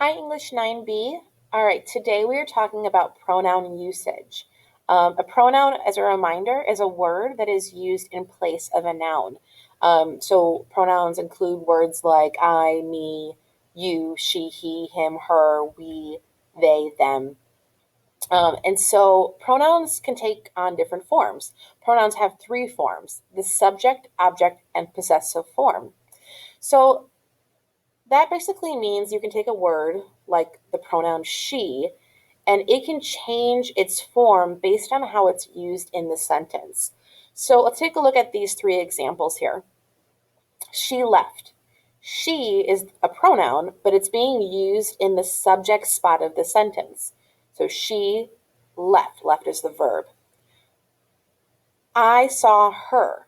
Hi, English 9B. All right, today we are talking about pronoun usage. A pronoun, as a reminder, is a word that is used in place of a noun. So pronouns include words like I, me, you, she, he, him, her, we, they, them. And so pronouns can take on different forms. Pronouns have three forms: the subject, object, and possessive form. So that basically means you can take a word like the pronoun she, and it can change its form based on how it's used in the sentence. So let's take a look at these three examples here. She left. She is a pronoun, but it's being used in the subject spot of the sentence. So she left. Left is the verb. I saw her.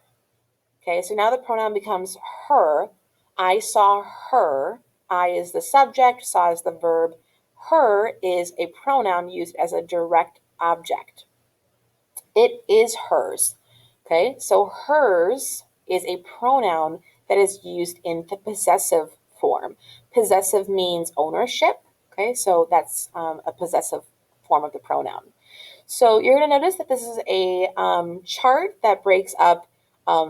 Okay, so now the pronoun becomes her. I saw her. I is the subject, saw is the verb. Her is a pronoun used as a direct object. It is hers. Okay, so hers is a pronoun that is used in the possessive form. Possessive means ownership. Okay, so that's a possessive form of the pronoun. So you're going to notice that this is a chart that breaks up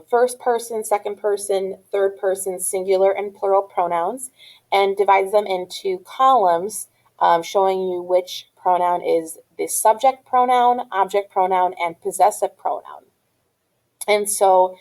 first person, second person, third person, singular and plural pronouns, and divides them into columns, showing you which pronoun is the subject pronoun, object pronoun, and possessive pronoun. And so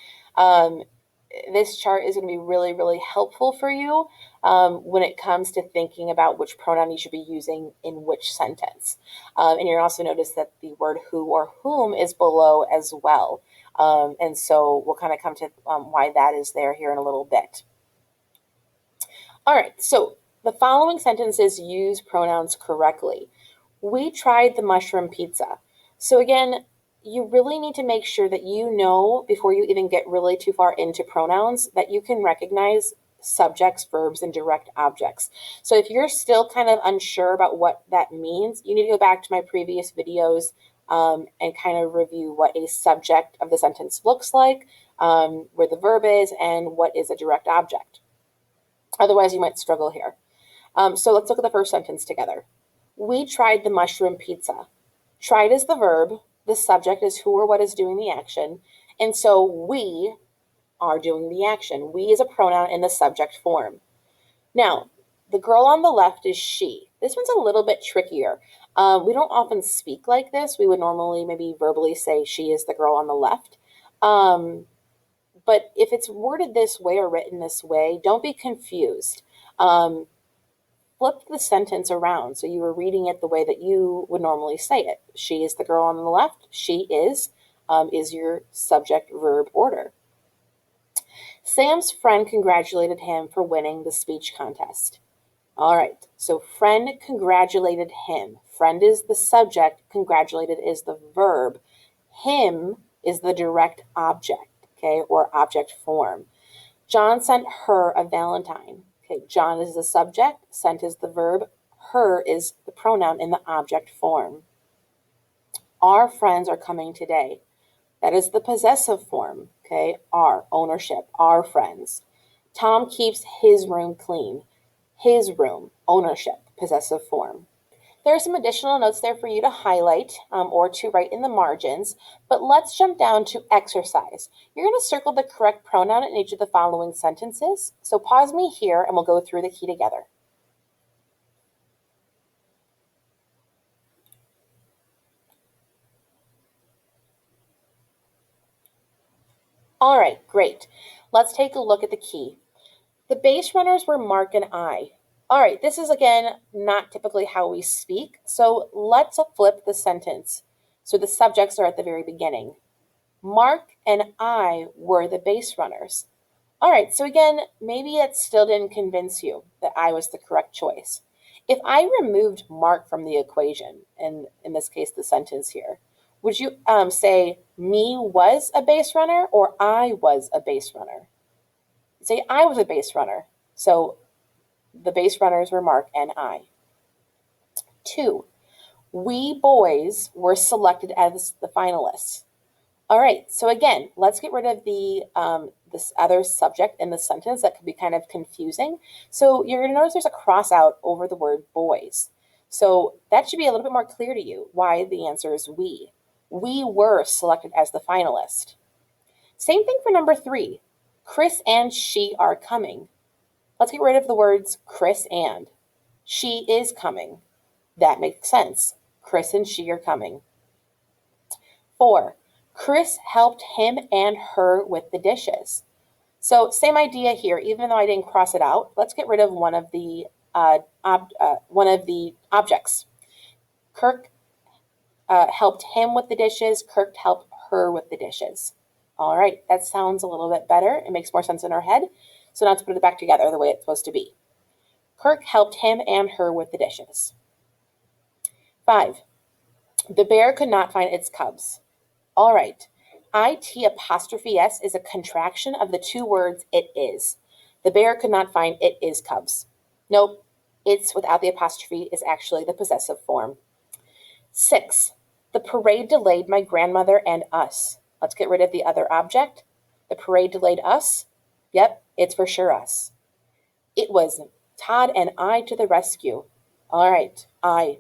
this chart is going to be really, really helpful for you when it comes to thinking about which pronoun you should be using in which sentence. And you'll also notice that the word who or whom is below as well. And so we'll kind of come to why that is there here in a little bit. All right, so the following sentences use pronouns correctly. We tried the mushroom pizza. So again, you really need to make sure that you know before you even get really too far into pronouns that you can recognize subjects, verbs, and direct objects. So if you're still kind of unsure about what that means, you need to go back to my previous videos and kind of review what a subject of the sentence looks like, where the verb is, and what is a direct object. Otherwise, you might struggle here. So let's look at the first sentence together. We tried the mushroom pizza. Tried is the verb. The subject is who or what is doing the action. And so we are doing the action. We is a pronoun in the subject form. Now, the girl on the left is she. This one's a little bit trickier. We don't often speak like this. We would normally maybe verbally say she is the girl on the left. But if it's worded this way or written this way, don't be confused. Flip the sentence around so you are reading it the way that you would normally say it. She is the girl on the left. She is your subject verb order. Sam's friend congratulated him for winning the speech contest. All right, so friend congratulated him. Friend is the subject, congratulated is the verb. Him is the direct object, okay, or object form. John sent her a Valentine. Okay, John is the subject, sent is the verb, her is the pronoun in the object form. Our friends are coming today. That is the possessive form, okay, our ownership, our friends. Tom keeps his room clean. His room, ownership, possessive form. There are some additional notes there for you to highlight or to write in the margins, but let's jump down to exercise. You're going to circle the correct pronoun in each of the following sentences. So pause me here and we'll go through the key together. All right, great. Let's take a look at the key. The base runners were Mark and I. All right, this is again not typically how we speak, so let's flip the sentence. So the subjects are at the very beginning. Mark and I were the base runners. All right, so again, maybe that still didn't convince you that I was the correct choice. If I removed Mark from the equation, and in this case, the sentence here, would you say me was a base runner or I was a base runner? Say I was a base runner. So the base runners were Mark and I. 2, we boys were selected as the finalists. All right, so again, let's get rid of the this other subject in the sentence that could be kind of confusing. So you're going to notice there's a cross out over the word boys. So that should be a little bit more clear to you why the answer is we. We were selected as the finalist. Same thing for number 3. Chris and she are coming. Let's get rid of the words Chris and. She is coming. That makes sense. Chris and she are coming. 4. Chris helped him and her with the dishes. So same idea here, even though I didn't cross it out, let's get rid of one of the objects. Kirk helped him with the dishes. Kirk helped her with the dishes. All right, that sounds a little bit better. It makes more sense in our head. So now let's put it back together the way it's supposed to be. Kirk helped him and her with the dishes. 5. The bear could not find its cubs. All right. IT' is a contraction of the two words it is. The bear could not find it is cubs. Nope. It's without the apostrophe is actually the possessive form. 6. The parade delayed my grandmother and us. Let's get rid of the other object. The parade delayed us. Yep, it's for sure us. It was Todd and I to the rescue. All right, I.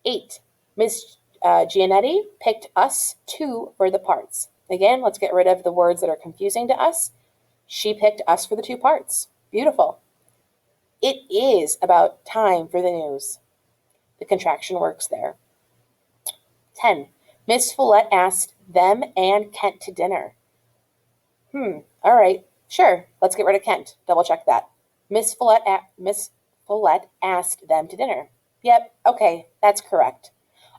8. Miss Gianetti picked us two for the parts. Again, let's get rid of the words that are confusing to us. She picked us for the 2 parts. Beautiful. It is about time for the news. The contraction works there. 10. Miss Follett asked them and Kent to dinner. All right. Sure. Let's get rid of Kent. Double check that. Miss Follett asked them to dinner. Yep. Okay. That's correct.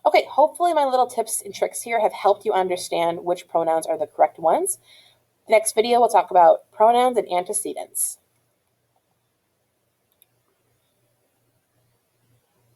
Okay. Hopefully my little tips and tricks here have helped you understand which pronouns are the correct ones. The next video, we'll talk about pronouns and antecedents.